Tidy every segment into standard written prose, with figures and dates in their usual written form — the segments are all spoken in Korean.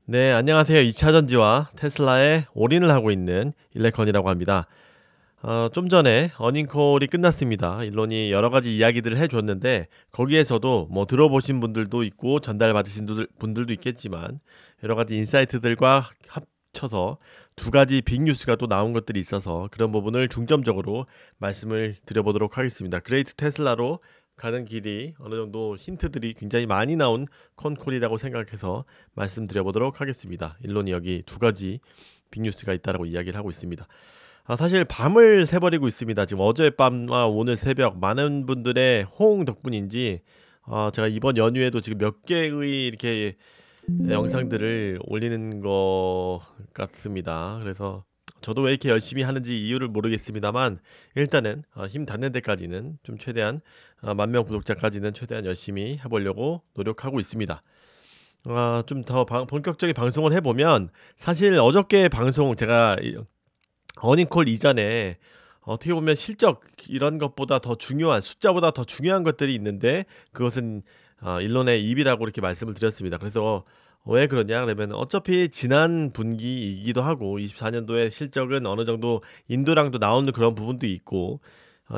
네, 안녕하세요. 2차 전지와 테슬라에 올인을 하고 있는 일레컨이라고 합니다. 좀 전에 어닝콜이 끝났습니다. 일론이 여러 가지 이야기들을 해줬는데 거기에서도 뭐 들어보신 분들도 있고 전달받으신 분들도 있겠지만 여러 가지 인사이트들과 합쳐서 두 가지 빅뉴스가 또 나온 것들이 있어서 그런 부분을 중점적으로 말씀을 드려보도록 하겠습니다. 그레이트 테슬라로 가는 길이 어느 정도 힌트들이 굉장히 많이 나온 컨콜이라고 생각해서 말씀드려보도록 하겠습니다. 일론이 여기 두 가지 빅뉴스가 있다라고 이야기를 하고 있습니다. 사실 밤을 새버리고 있습니다. 지금 어젯밤과 오늘 새벽 많은 분들의 호응 덕분인지 제가 이번 연휴에도 지금 몇 개의 이렇게 영상들을 올리는 것 같습니다. 그래서 저도 왜 이렇게 열심히 하는지 이유를 모르겠습니다만 일단은 힘 닿는 데까지는 좀 최대한 10,000명 구독자까지는 최대한 열심히 해보려고 노력하고 있습니다. 좀 더 본격적인 방송을 해보면 사실 어저께 방송 제가 어닝콜 이전에 어떻게 보면 실적 이런 것보다 더 중요한 숫자보다 더 중요한 것들이 있는데 그것은 일론의 입이라고 이렇게 말씀을 드렸습니다. 그래서 왜 그러냐 그러면 어차피 지난 분기이기도 하고 24년도에 실적은 어느 정도 인도랑도 나오는 그런 부분도 있고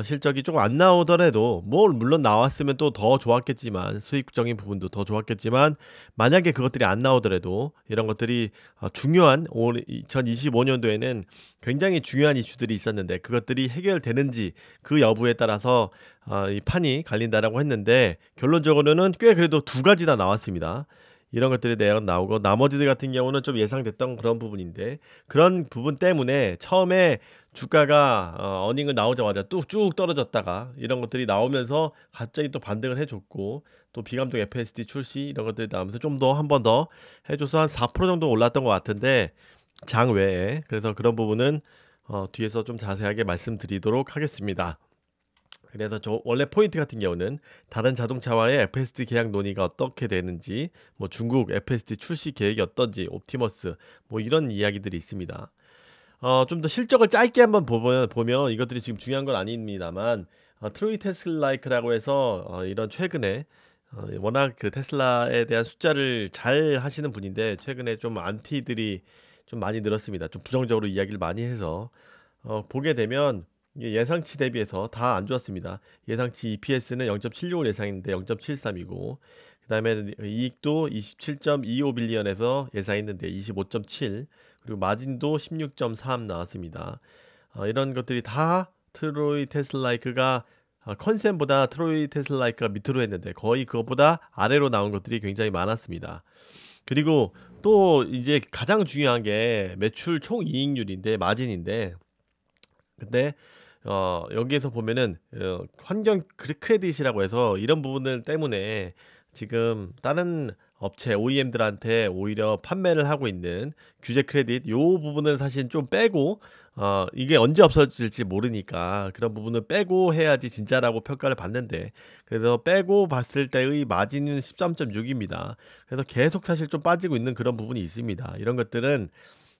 실적이 조금 안 나오더라도 뭐 물론 나왔으면 또 더 좋았겠지만 수익적인 부분도 더 좋았겠지만 만약에 그것들이 안 나오더라도 이런 것들이 중요한 올 2025년도에는 굉장히 중요한 이슈들이 있었는데 그것들이 해결되는지 그 여부에 따라서 이 판이 갈린다라고 했는데 결론적으로는 꽤 그래도 두 가지나 나왔습니다. 이런 것들이 내용 나오고 나머지들 같은 경우는 좀 예상됐던 그런 부분인데 그런 부분 때문에 처음에 주가가 어닝을 나오자마자 뚝쭉 떨어졌다가 이런 것들이 나오면서 갑자기 또 반등을 해줬고 또 비감독 FSD 출시 이런 것들이 나오면서 좀 더 한 번 더 해줘서 한 4% 정도 올랐던 것 같은데 장 외에 그래서 그런 부분은 뒤에서 좀 자세하게 말씀드리도록 하겠습니다. 그래서 저 원래 포인트 같은 경우는 다른 자동차와의 FSD 계약 논의가 어떻게 되는지, 뭐 중국 FSD 출시 계획이 어떤지, 옵티머스 뭐 이런 이야기들이 있습니다. 좀 더 실적을 짧게 한번 보면 이것들이 지금 중요한 건 아닙니다만 트로이 테슬라이크라고 해서 이런 최근에 워낙 그 테슬라에 대한 숫자를 잘 하시는 분인데 최근에 좀 안티들이 좀 많이 늘었습니다. 좀 부정적으로 이야기를 많이 해서 보게 되면 이게 예상치 대비해서 다 안 좋았습니다. 예상치 EPS는 0.76을 예상했는데 0.73이고 그다음에 이익도 27.25 빌리언에서 예상했는데 25.7 그리고 마진도 16.3 나왔습니다. 이런 것들이 다 트로이 테슬라이크가 컨센보다 트로이 테슬라이크가 밑으로 했는데 거의 그것보다 아래로 나온 것들이 굉장히 많았습니다. 그리고 또 이제 가장 중요한 게 매출 총 이익률인데 마진인데 근데 여기에서 보면은 환경 크레딧이라고 해서 이런 부분들 때문에 지금 다른 업체 OEM들한테 오히려 판매를 하고 있는 규제 크레딧 요 부분을 사실 좀 빼고 이게 언제 없어질지 모르니까 그런 부분을 빼고 해야지 진짜라고 평가를 받는데 그래서 빼고 봤을 때의 마진은 13.6입니다. 그래서 계속 사실 좀 빠지고 있는 그런 부분이 있습니다. 이런 것들은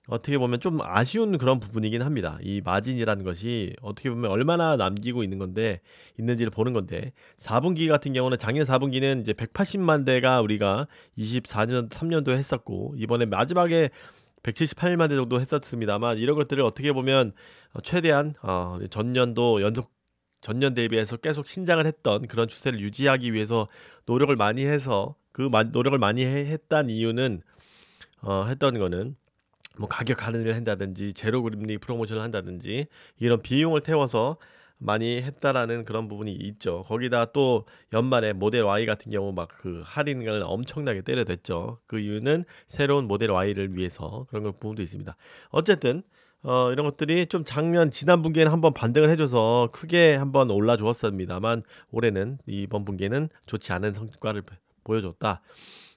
어떻게 보면 좀 아쉬운 그런 부분이긴 합니다. 이 마진이라는 것이 어떻게 보면 얼마나 남기고 있는 건데 있는지를 보는 건데 4분기 같은 경우는 작년 4분기는 이제 180만 대가 우리가 24년 3년도에 했었고 이번에 마지막에 178만 대 정도 했었습니다만 이런 것들을 어떻게 보면 최대한 전년도 연속 전년 대비해서 계속 신장을 했던 그런 추세를 유지하기 위해서 노력을 많이 해서 노력을 많이 했던 이유는 했던 거는 뭐 가격 할인을 한다든지 제로 금리 프로모션을 한다든지 이런 비용을 태워서 많이 했다라는 그런 부분이 있죠. 거기다 또 연말에 모델 Y 같은 경우 막 그 할인을 엄청나게 때려댔죠. 그 이유는 새로운 모델 Y를 위해서 그런 부분도 있습니다. 어쨌든 이런 것들이 좀 작년 지난 분기에는 한번 반등을 해줘서 크게 한번 올라 주었습니다만 올해는 이번 분기에는 좋지 않은 성과를 보여줬다.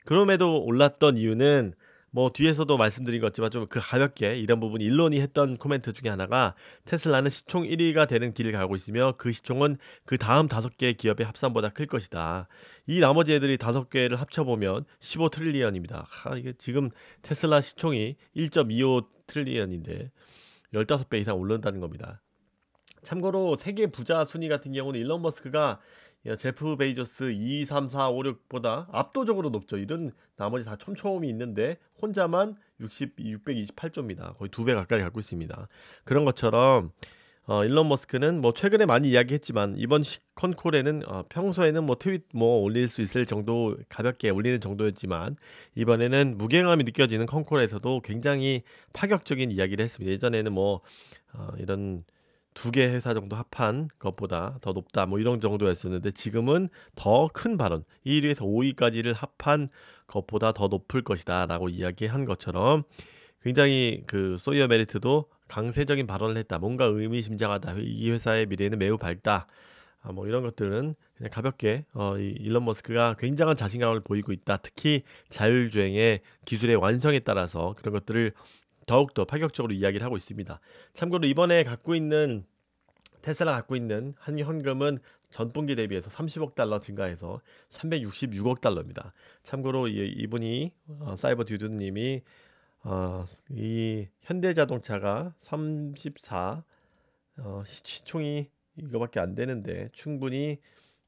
그럼에도 올랐던 이유는 뭐 뒤에서도 말씀드린 것 같지만 좀 그 가볍게 이런 부분 일론이 했던 코멘트 중에 하나가 테슬라는 시총 1위가 되는 길을 가고 있으며 그 시총은 그 다음 5개 기업의 합산보다 클 것이다. 이 나머지 애들이 5개를 합쳐보면 15 트릴리언입니다. 이게 지금 테슬라 시총이 1.25 트릴리언인데 15배 이상 오른다는 겁니다. 참고로 세계 부자 순위 같은 경우는 일론 머스크가 야, 제프 베이조스 2, 3, 4, 5, 6보다 압도적으로 높죠. 이런 나머지 다 촘촘히 있는데 혼자만 628조입니다. 거의 2배 가까이 갖고 있습니다. 그런 것처럼 일론 머스크는 뭐 최근에 많이 이야기했지만 이번 컨콜에는 평소에는 뭐 트윗 뭐 올릴 수 있을 정도 가볍게 올리는 정도였지만 이번에는 무게감이 느껴지는 컨콜에서도 굉장히 파격적인 이야기를 했습니다. 예전에는 뭐 이런 두 개 회사 정도 합한 것보다 더 높다 뭐 이런 정도였었는데 지금은 더 큰 발언 1위에서 5위까지를 합한 것보다 더 높을 것이다라고 이야기한 것처럼 굉장히 그 소이어 메리트도 강세적인 발언을 했다. 뭔가 의미심장하다. 이 회사의 미래는 매우 밝다. 뭐 이런 것들은 그냥 가볍게 이 일론 머스크가 굉장한 자신감을 보이고 있다. 특히 자율주행의 기술의 완성에 따라서 그런 것들을 더욱더 파격적으로 이야기를 하고 있습니다. 참고로 이번에 테슬라 갖고 있는 한 현금은 전분기 대비해서 30억 달러 증가해서 366억 달러입니다. 참고로 이분이 사이버 듀드님이 이 현대자동차가 34 시총이 이거밖에 안 되는데 충분히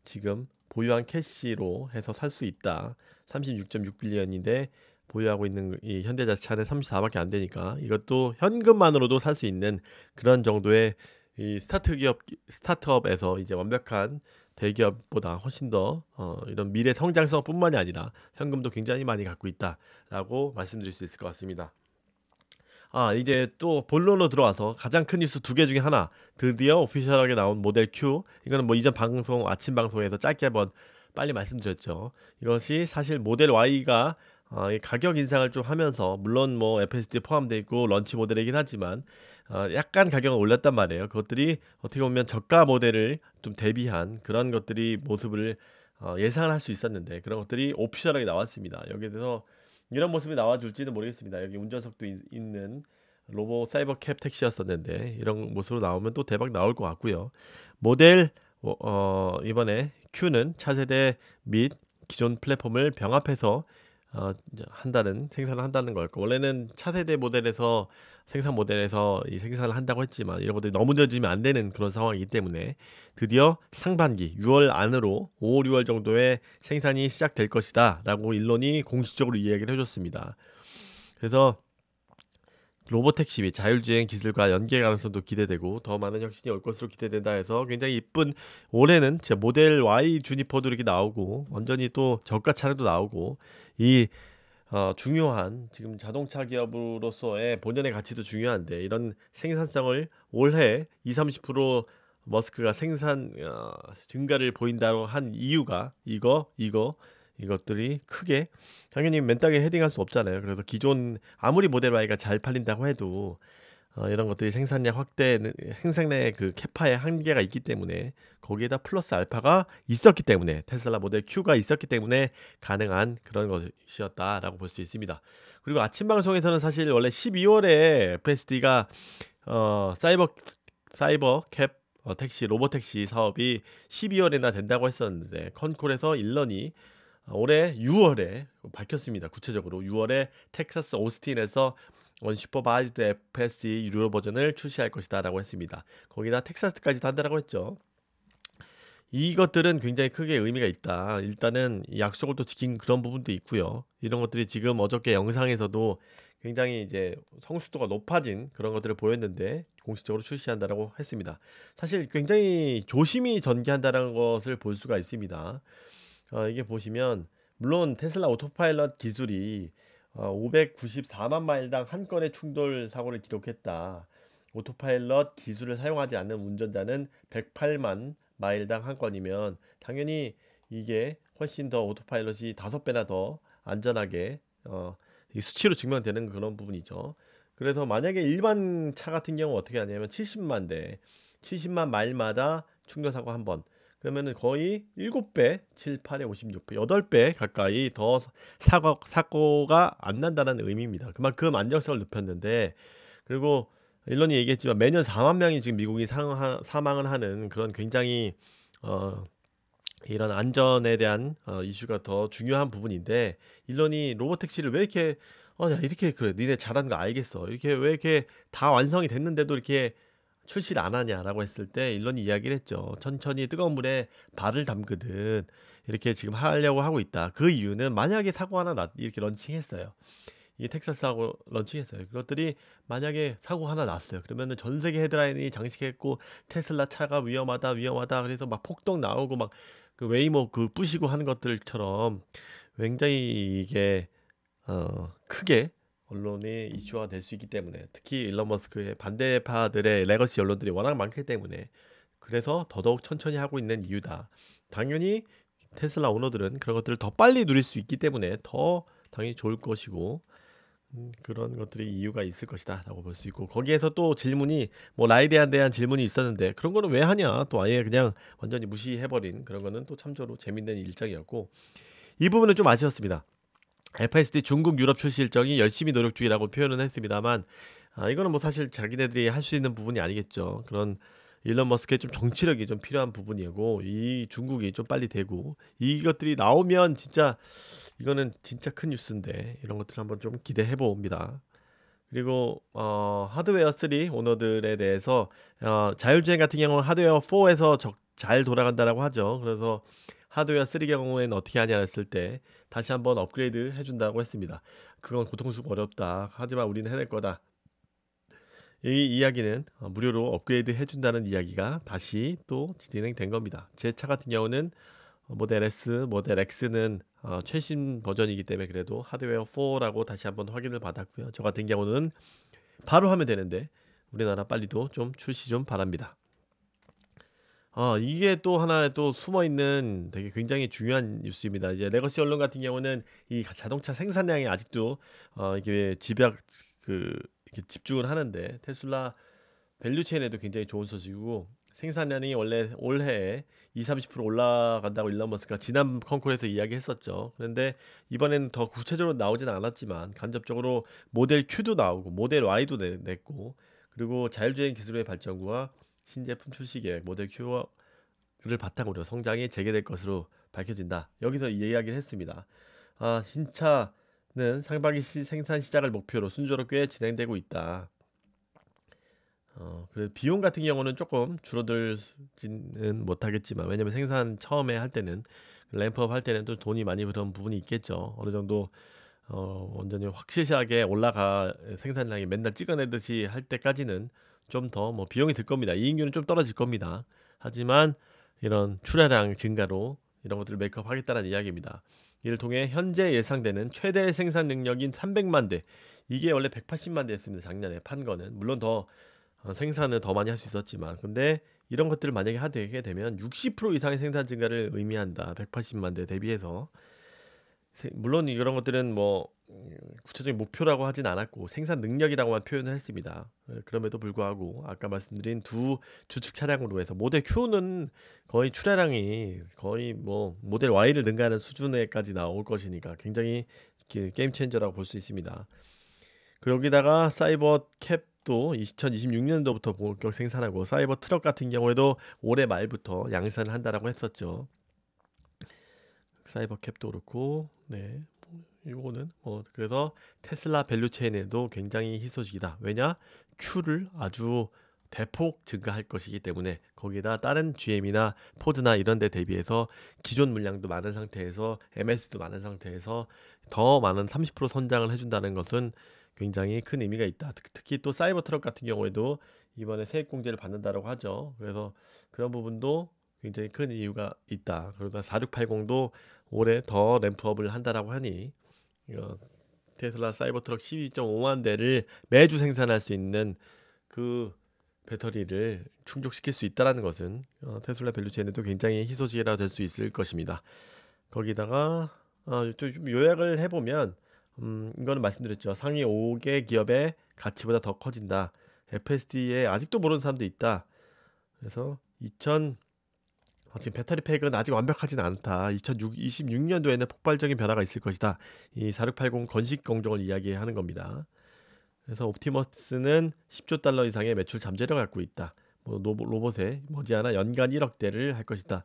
지금 보유한 캐시로 해서 살 수 있다. 36.6빌리언인데 보유하고 있는 이 현대자동차는 34밖에 안 되니까 이것도 현금만으로도 살 수 있는 그런 정도의 이 스타트업에서 이제 완벽한 대기업보다 훨씬 더 이런 미래 성장성뿐만이 아니라 현금도 굉장히 많이 갖고 있다라고 말씀드릴 수 있을 것 같습니다. 이제 또 본론으로 들어와서 가장 큰 뉴스 두 개 중에 하나. 드디어 오피셜하게 나온 모델 Q. 이거는 뭐 이전 방송, 아침 방송에서 짧게 한번 빨리 말씀드렸죠. 이것이 사실 모델 Y가 이 가격 인상을 좀 하면서 물론 뭐 FSD 포함되어 있고 런치 모델이긴 하지만 약간 가격을 올렸단 말이에요. 그것들이 어떻게 보면 저가 모델을 좀 대비한 그런 것들이 모습을 예상을 할 수 있었는데 그런 것들이 오피셜하게 나왔습니다. 여기에 대해서 이런 모습이 나와줄지는 모르겠습니다. 여기 운전석도 있는 로보 사이버 캡 택시였었는데 이런 모습으로 나오면 또 대박 나올 것 같고요. 모델 이번에 Q는 차세대 및 기존 플랫폼을 병합해서 한다는 생산을 한다는 거였고 원래는 차세대 모델에서 생산 모델에서 이 생산을 한다고 했지만 이런 것들이 너무 늦어지면 안 되는 그런 상황이기 때문에 드디어 상반기 6월 안으로 5월 6월 정도에 생산이 시작될 것이다 라고 일론이 공식적으로 이야기를 해줬습니다. 그래서 로보택시 및 자율주행 기술과 연계 가능성도 기대되고 더 많은 혁신이 올 것으로 기대된다 해서 굉장히 이쁜 올해는 진짜 모델 Y 주니퍼도 이렇게 나오고 완전히 또 저가 차량도 나오고 이 중요한 지금 자동차 기업으로서의 본연의 가치도 중요한데 이런 생산성을 올해 20-30% 머스크가 생산 증가를 보인다고 한 이유가 이것들이 크게 당연히 맨땅에 헤딩할 수 없잖아요. 그래서 기존 아무리 모델 Y가 잘 팔린다고 해도 이런 것들이 생산량 확대는 생산량의 그 캐파에 한계가 있기 때문에 거기에다 플러스 알파가 있었기 때문에 테슬라 모델 Q가 있었기 때문에 가능한 그런 것이었다라고 볼 수 있습니다. 그리고 아침 방송에서는 사실 원래 12월에 FSD가 사이버 캡 택시 로보택시 사업이 12월에나 된다고 했었는데 컨콜에서 일런이 올해 6월에 밝혔습니다. 구체적으로 6월에 텍사스 오스틴에서 언슈퍼바이즈드 FSD 유료 버전을 출시할 것이다 라고 했습니다. 거기다 텍사스까지도 한다라고 했죠. 이것들은 굉장히 크게 의미가 있다. 일단은 이 약속을 또 지킨 그런 부분도 있고요. 이런 것들이 지금 어저께 영상에서도 굉장히 이제 성숙도가 높아진 그런 것들을 보였는데 공식적으로 출시한다라고 했습니다. 사실 굉장히 조심히 전개한다는 것을 볼 수가 있습니다. 이게 보시면 물론 테슬라 오토파일럿 기술이 594만 마일당 한 건의 충돌 사고를 기록했다. 오토파일럿 기술을 사용하지 않는 운전자는 108만 마일당 한 건이면 당연히 이게 훨씬 더 오토파일럿이 5배나 더 안전하게 이 수치로 증명되는 그런 부분이죠. 그래서 만약에 일반 차 같은 경우 어떻게 하냐면 70만 마일마다 충돌 사고 한 번. 그러면은 거의 7배, 7, 8에 56배, 8배 가까이 더 사고가 안 난다는 의미입니다. 그만큼 안정성을 높였는데 그리고 일론이 얘기했지만 매년 4만 명이 지금 미국이 사망을 하는 그런 굉장히 어, 이런 안전에 대한 이슈가 더 중요한 부분인데 일론이 로보택시를 왜 이렇게 야, 이렇게 그래 니네 잘하는 거 알겠어 이렇게 왜 이렇게 다 완성이 됐는데도 이렇게 출시를 안 하냐라고 했을 때 일론이 이야기를 했죠. 천천히 뜨거운 물에 발을 담그듯 이렇게 지금 하려고 하고 있다. 그 이유는 만약에 사고 하나 이렇게 런칭했어요. 이게 텍사스하고 런칭했어요. 그것들이 만약에 사고 하나 났어요. 그러면은 전 세계 헤드라인이 장식했고 테슬라 차가 위험하다, 위험하다. 그래서 막 폭동 나오고 막 그 웨이모 그 부시고 하는 것들처럼 굉장히 이게 크게 언론의 이슈화가 될 수 있기 때문에 특히 일론 머스크의 반대파들의 레거시 언론들이 워낙 많기 때문에 그래서 더더욱 천천히 하고 있는 이유다. 당연히 테슬라 오너들은 그런 것들을 더 빨리 누릴 수 있기 때문에 더 당연히 좋을 것이고 그런 것들이 이유가 있을 것이다라고 볼 수 있고 거기에서 또 질문이 뭐 라이드에 대한 질문이 있었는데 그런 거는 왜 하냐 또 아예 그냥 완전히 무시해버린 그런 거는 또 참조로 재밌는 일정이었고 이 부분은 좀 아쉬웠습니다. FSD 중국 유럽 출시 일정이 열심히 노력 중이라고 표현은 했습니다만 이거는 뭐 사실 자기네들이 할 수 있는 부분이 아니겠죠. 그런 일론 머스크의 좀 정치력이 좀 필요한 부분이고 이 중국이 좀 빨리 되고 이것들이 나오면 진짜 이거는 진짜 큰 뉴스인데 이런 것들 한번 좀 기대해 봅니다. 그리고 하드웨어 3 오너들에 대해서 자율주행 같은 경우는 하드웨어 4에서 잘 돌아간다라고 하죠. 그래서 하드웨어 3 경우에는 어떻게 하냐 했을 때 다시 한번 업그레이드 해준다고 했습니다. 그건 고통스럽고 어렵다. 하지만 우리는 해낼 거다. 이 이야기는 무료로 업그레이드 해준다는 이야기가 다시 또 진행된 겁니다. 제 차 같은 경우는 모델 S, 모델 X는 최신 버전이기 때문에 그래도 하드웨어 4라고 다시 한번 확인을 받았고요. 저 같은 경우는 바로 하면 되는데 우리나라 빨리도 좀 출시 좀 바랍니다. 이게 또 하나의 또 숨어 있는 되게 굉장히 중요한 뉴스입니다. 이제 레거시 언론 같은 경우는 이 자동차 생산량이 아직도 이게 집약 이렇게 집중을 하는데 테슬라 밸류체인에도 굉장히 좋은 소식이고 생산량이 원래 올해에 2, 30% 올라간다고 일론 머스크가 지난 컨콜에서 이야기했었죠. 그런데 이번에는 더 구체적으로 나오지는 않았지만 간접적으로 모델 Q도 나오고 모델 Y도 냈고 그리고 자율주행 기술의 발전과 신제품 출시 계획 모델 Q를 바탕으로 성장이 재개될 것으로 밝혀진다. 여기서 이 이야기를 했습니다. 신차는 상반기 생산 시작을 목표로 순조롭게 진행되고 있다. 그 비용 같은 경우는 조금 줄어들지는 못하겠지만 왜냐면 생산 처음에 할 때는 램프업 할 때는 또 돈이 많이 드는 부분이 있겠죠. 어느 정도 완전히 확실하게 올라가 생산량이 맨날 찍어내듯이 할 때까지는 좀 더 뭐 비용이 들 겁니다. 이익률은 좀 떨어질 겁니다. 하지만 이런 출하량 증가로 이런 것들을 메이크업 하겠다는 이야기입니다. 이를 통해 현재 예상되는 최대 생산 능력인 300만 대 이게 원래 180만 대였습니다. 작년에 판 거는 물론 더 생산을 더 많이 할 수 있었지만 근데 이런 것들을 만약에 하게 되면 60% 이상의 생산 증가를 의미한다. 180만 대 대비해서 물론 이런 것들은 뭐 구체적인 목표라고 하진 않았고 생산 능력이라고만 표현을 했습니다. 그럼에도 불구하고 아까 말씀드린 두 주축 차량으로 해서 모델 Q는 거의 출하량이 거의 뭐 모델 Y를 능가하는 수준에까지 나올 것이니까 굉장히 게임 체인저라고 볼 수 있습니다. 여기다가 사이버 캡도 2026년도부터 본격 생산하고 사이버 트럭 같은 경우에도 올해 말부터 양산을 한다라고 했었죠. 사이버 캡도 그렇고 네. 요거는 그래서 테슬라 밸류체인에도 굉장히 희소식이다. 왜냐? Q를 아주 대폭 증가할 것이기 때문에 거기다 다른 GM이나 포드나 이런 데 대비해서 기존 물량도 많은 상태에서 MS도 많은 상태에서 더 많은 30% 선장을 해준다는 것은 굉장히 큰 의미가 있다. 특히 또 사이버 트럭 같은 경우에도 이번에 세액 공제를 받는다라고 하죠. 그래서 그런 부분도 굉장히 큰 이유가 있다. 그러다 4680도 올해 더 램프업을 한다라고 하니 어, 테슬라 사이버트럭 12.5만 대를 매주 생산할 수 있는 그 배터리를 충족시킬 수 있다는 것은 테슬라 밸류체인에도 굉장히 희소식이라 될 수 있을 것입니다. 거기다가 좀 요약을 해보면 이거는 말씀드렸죠. 상위 5개 기업의 가치보다 더 커진다. FSD에 아직도 모르는 사람도 있다. 그래서 지금 배터리 팩은 아직 완벽하지는 않다. 2026년도에는 폭발적인 변화가 있을 것이다. 이 4680 건식 공정을 이야기하는 겁니다. 그래서 옵티머스는 10조 달러 이상의 매출 잠재력을 갖고 있다. 뭐 로봇에 머지않아 연간 1억 대를 할 것이다.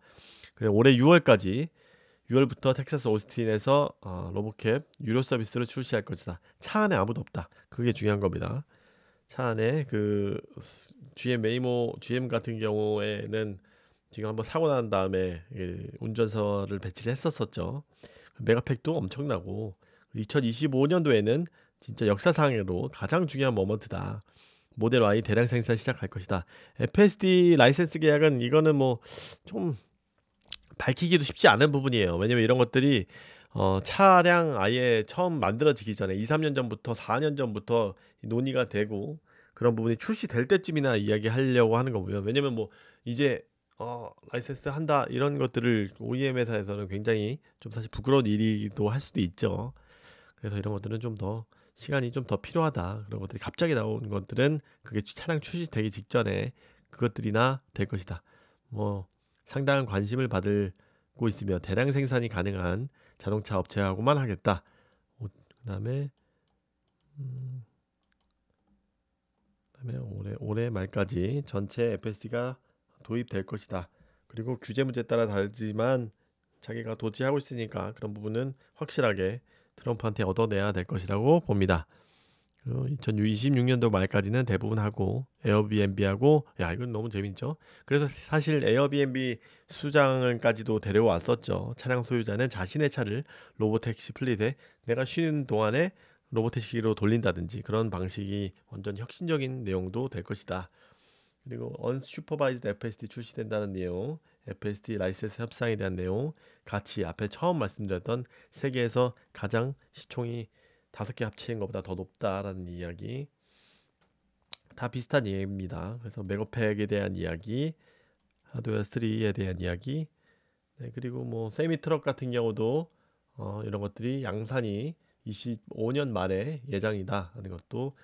그리고 올해 6월부터 텍사스 오스틴에서 로봇캡 유료 서비스를 출시할 것이다. 차 안에 아무도 없다. 그게 중요한 겁니다. 차 안에 그 GM 웨이모 GM 같은 경우에는 지금 한번 사고 난 다음에 운전서를 배치를 했었었죠. 메가팩도 엄청나고 2025년도에는 진짜 역사상으로 가장 중요한 모먼트다. 모델 Y 대량 생산 시작할 것이다. FSD 라이센스 계약은 이거는 뭐 좀 밝히기도 쉽지 않은 부분이에요. 왜냐면 이런 것들이 차량 아예 처음 만들어지기 전에 2-3년 전부터 4년 전부터 논의가 되고 그런 부분이 출시될 때쯤이나 이야기하려고 하는 거고요. 왜냐면 뭐 이제 라이센스 한다 이런 것들을 OEM 회사에서는 굉장히 좀 사실 부끄러운 일이기도 할 수도 있죠. 그래서 이런 것들은 좀 더 시간이 좀 더 필요하다. 그런 것들이 갑자기 나오는 것들은 그게 차량 출시되기 직전에 그것들이나 될 것이다. 뭐 상당한 관심을 받고 있으며 대량 생산이 가능한 자동차 업체하고만 하겠다. 그다음에 음, 그다음에 올해 말까지 전체 FSD가 도입될 것이다. 그리고 규제 문제에 따라 다르지만 자기가 도취하고 있으니까 그런 부분은 확실하게 트럼프한테 얻어내야 될 것이라고 봅니다. 2026년도 말까지는 대부분 하고 에어비앤비하고 야 이건 너무 재밌죠. 그래서 사실 에어비앤비 수장을까지도 데려왔었죠. 차량 소유자는 자신의 차를 로보택시 플릿에 내가 쉬는 동안에 로보택시로 돌린다든지 그런 방식이 완전 혁신적인 내용도 될 것이다. 그리고 Unsupervised FSD 출시된다는 내용, FSD 라이센스 협상에 대한 내용, 같이 앞에 처음 말씀드렸던 세계에서 가장 시총이 5개 합치는 것보다 더 높다라는 이야기, 다 비슷한 이야기입니다. 그래서 메가팩에 대한 이야기, 하드웨어 3에 대한 이야기, 네, 그리고 뭐 세미 트럭 같은 경우도 이런 것들이 양산이 25년 말에 예정이다 하는 것도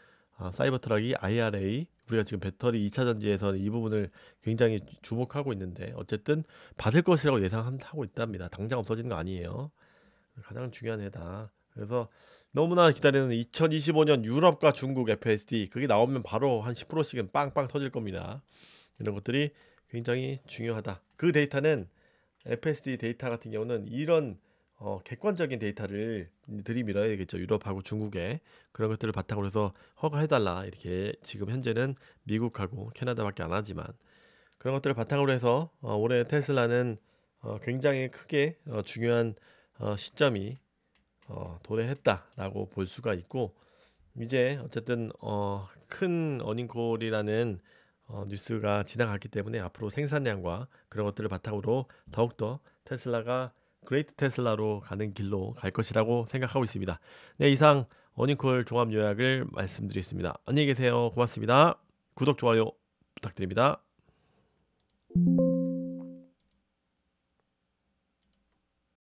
사이버 트럭이 IRA 우리가 지금 배터리 2차 전지에서 이 부분을 굉장히 주목하고 있는데 어쨌든 받을 것이라고 예상하고 있답니다. 당장 없어지는 거 아니에요. 가장 중요한 해다. 그래서 너무나 기다리는 2025년 유럽과 중국 FSD 그게 나오면 바로 한 10%씩은 빵빵 터질 겁니다. 이런 것들이 굉장히 중요하다. 그 데이터는 FSD 데이터 같은 경우는 이런 객관적인 데이터를 들이밀어야 되겠죠. 유럽하고 중국에 그런 것들을 바탕으로 해서 허가해달라 이렇게 지금 현재는 미국하고 캐나다밖에 안 하지만 그런 것들을 바탕으로 해서 올해 테슬라는 굉장히 크게 중요한 시점이 도래했다라고 볼 수가 있고 이제 어쨌든 큰 어닝콜이라는 뉴스가 지나갔기 때문에 앞으로 생산량과 그런 것들을 바탕으로 더욱더 테슬라가 그레이트 테슬라로 가는 길로 갈 것이라고 생각하고 있습니다. 네, 이상 어닝콜 종합 요약을 말씀드리겠습니다. 안녕히 계세요. 고맙습니다. 구독, 좋아요 부탁드립니다.